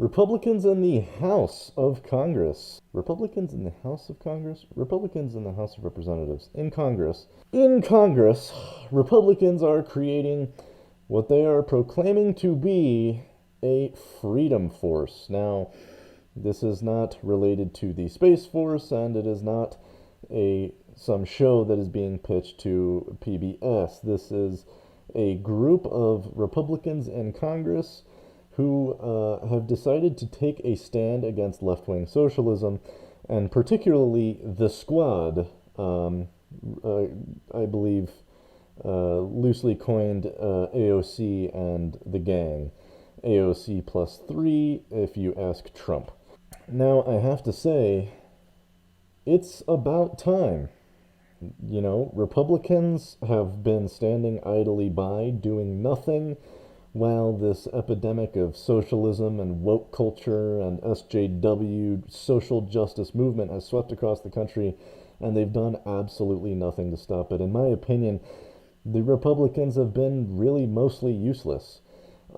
Republicans in the House of Congress. Republicans in the House of Congress? Republicans in the House of Representatives. In Congress. In Congress, Republicans are creating what they are proclaiming to be a freedom force. Now, this is not related to the Space Force, and it is not some show that is being pitched to PBS. This is a group of Republicans in Congress who have decided to take a stand against left-wing socialism, and particularly the Squad, I believe loosely coined AOC and the gang. AOC plus 3 if you ask Trump. Now, I have to say, it's about time. You know, Republicans have been standing idly by, doing nothing, while this epidemic of socialism and woke culture and SJW social justice movement has swept across the country, and they've done absolutely nothing to stop it. In my opinion, the Republicans have been really mostly useless.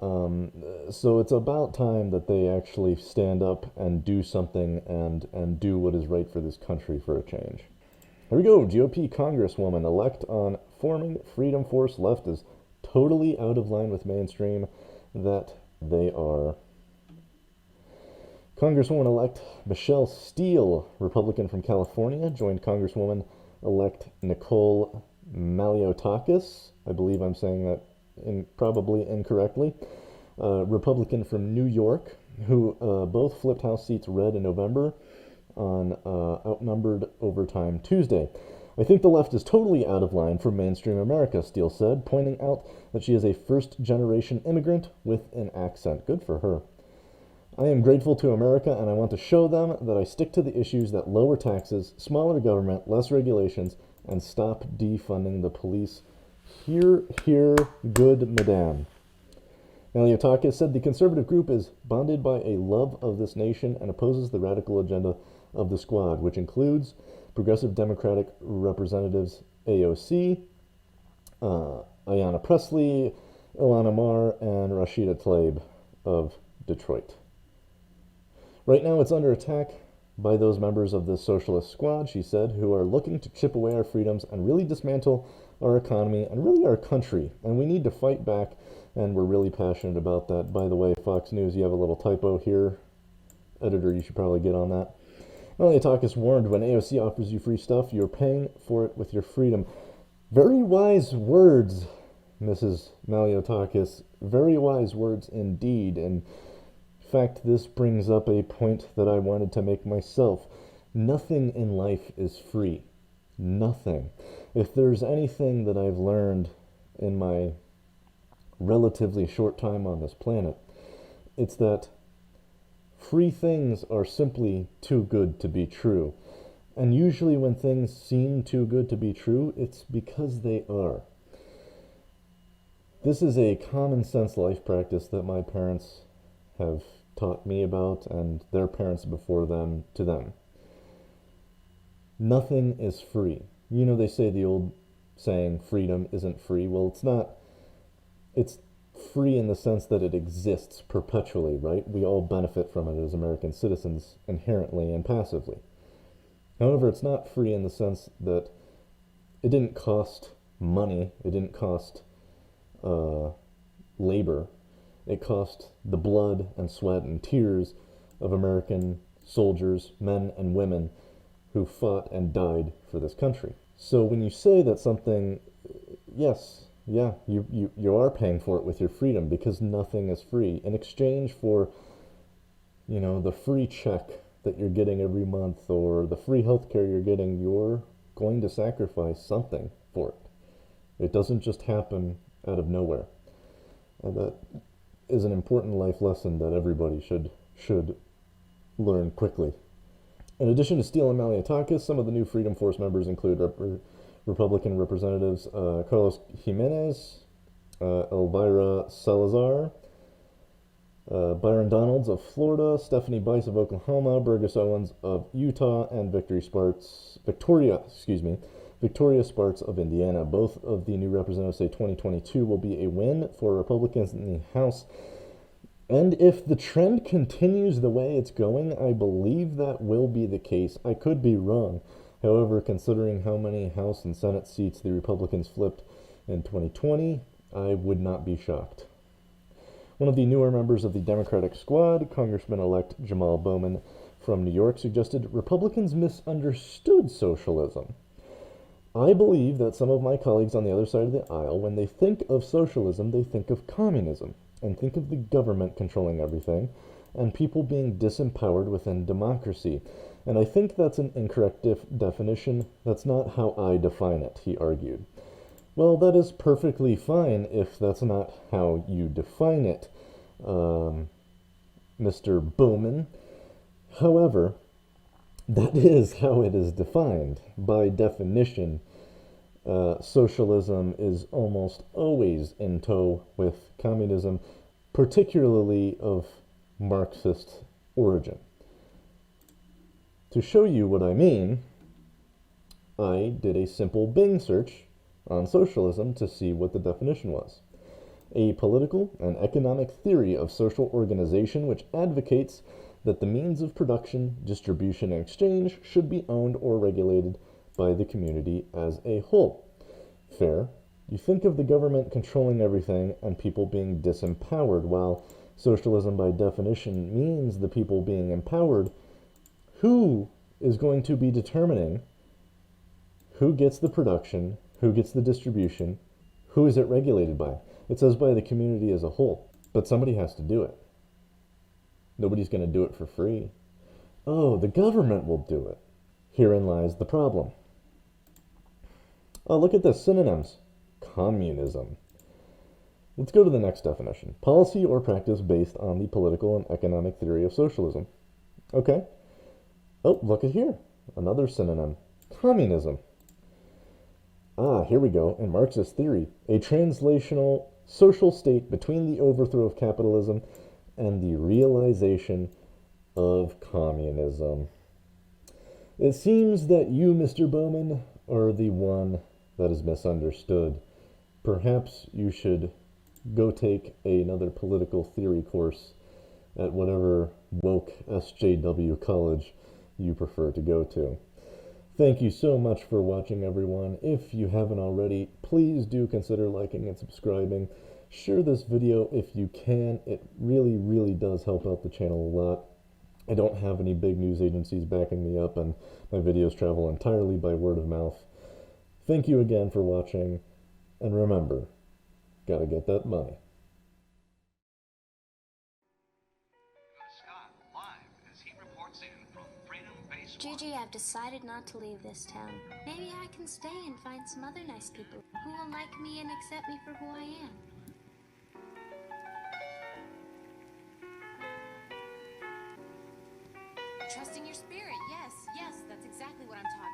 So it's about time that they actually stand up and do something and do what is right for this country for a change. Here we go. GOP Congresswoman elect on forming Freedom Force left is totally out of line with mainstream that they are. Congresswoman-elect Michelle Steele, Republican from California, joined Congresswoman-elect Nicole Maliotakis. I believe I'm saying that probably incorrectly. Republican from New York, who both flipped House seats red in November on outnumbered overtime Tuesday. I think the left is totally out of line for mainstream America, Steele said, pointing out that she is a first-generation immigrant with an accent. Good for her. I am grateful to America, and I want to show them that I stick to the issues that lower taxes, smaller government, less regulations, and stop defunding the police. Hear, hear, good madame. Maliotakis said the conservative group is bonded by a love of this nation and opposes the radical agenda of the Squad, which includes Progressive Democratic Representatives AOC, Ayanna Pressley, Ilhan Omar, and Rashida Tlaib of Detroit. Right now it's under attack by those members of the Socialist Squad, she said, who are looking to chip away our freedoms and really dismantle our economy and really our country. And we need to fight back, and we're really passionate about that. By the way, Fox News, you have a little typo here. Editor, you should probably get on that. Maliotakis warned, when AOC offers you free stuff, you're paying for it with your freedom. Very wise words, Mrs. Maliotakis. Very wise words indeed. In fact, this brings up a point that I wanted to make myself. Nothing in life is free. Nothing. If there's anything that I've learned in my relatively short time on this planet, it's that free things are simply too good to be true. And usually when things seem too good to be true, it's because they are. This is a common sense life practice that my parents have taught me about, and their parents before them to them. Nothing is free. You know, they say the old saying, freedom isn't free. Well, it's not. It's free in the sense that it exists perpetually, right? We all benefit from it as American citizens inherently and passively. However, it's not free in the sense that it didn't cost money, it didn't cost labor, it cost the blood and sweat and tears of American soldiers, men and women, who fought and died for this country. So when you say that something, yes, yeah, you are paying for it with your freedom, because nothing is free. In exchange for, you know, the free check that you're getting every month or the free healthcare you're getting, you're going to sacrifice something for it. It doesn't just happen out of nowhere. And that is an important life lesson that everybody should learn quickly. In addition to Steele and Maliotakis, some of the new Freedom Force members include Republican Representatives Carlos Jimenez, Elvira Salazar, Byron Donalds of Florida, Stephanie Bice of Oklahoma, Burgess Owens of Utah, and Victoria Sparks of Indiana. Both of the new representatives say 2022 will be a win for Republicans in the House. And if the trend continues the way it's going, I believe that will be the case. I could be wrong. However, considering how many House and Senate seats the Republicans flipped in 2020, I would not be shocked. One of the newer members of the Democratic squad, Congressman-elect Jamal Bowman from New York, suggested Republicans misunderstood socialism. I believe that some of my colleagues on the other side of the aisle, when they think of socialism, they think of communism and think of the government controlling everything and people being disempowered within democracy. And I think that's an incorrect definition. That's not how I define it, he argued. Well, that is perfectly fine if that's not how you define it, Mr. Bowman. However, that is how it is defined. By definition, socialism is almost always in tow with communism, particularly of Marxist origin. To show you what I mean, I did a simple Bing search on socialism to see what the definition was. A political and economic theory of social organization which advocates that the means of production, distribution, and exchange should be owned or regulated by the community as a whole. Fair. You think of the government controlling everything and people being disempowered, while socialism by definition means the people being empowered. Who is going to be determining who gets the production, who gets the distribution, who is it regulated by? It says by the community as a whole, but somebody has to do it. Nobody's going to do it for free. Oh, the government will do it. Herein lies the problem. Oh, look at this, synonyms. Communism. Let's go to the next definition. Policy or practice based on the political and economic theory of socialism. Okay. Oh, look at here. Another synonym. Communism. Ah, here we go. In Marxist theory, a translational social state between the overthrow of capitalism and the realization of communism. It seems that you, Mr. Bowman, are the one that is misunderstood. Perhaps you should go take another political theory course at whatever woke SJW college you prefer to go to. Thank you so much for watching, everyone. If you haven't already, please do consider liking and subscribing. Share this video if you can. It really, really does help out the channel a lot. I don't have any big news agencies backing me up, and my videos travel entirely by word of mouth. Thank you again for watching, and remember, gotta get that money. Gigi, I've decided not to leave this town. Maybe I can stay and find some other nice people who will like me and accept me for who I am. Trusting your spirit, yes, that's exactly what I'm talking about.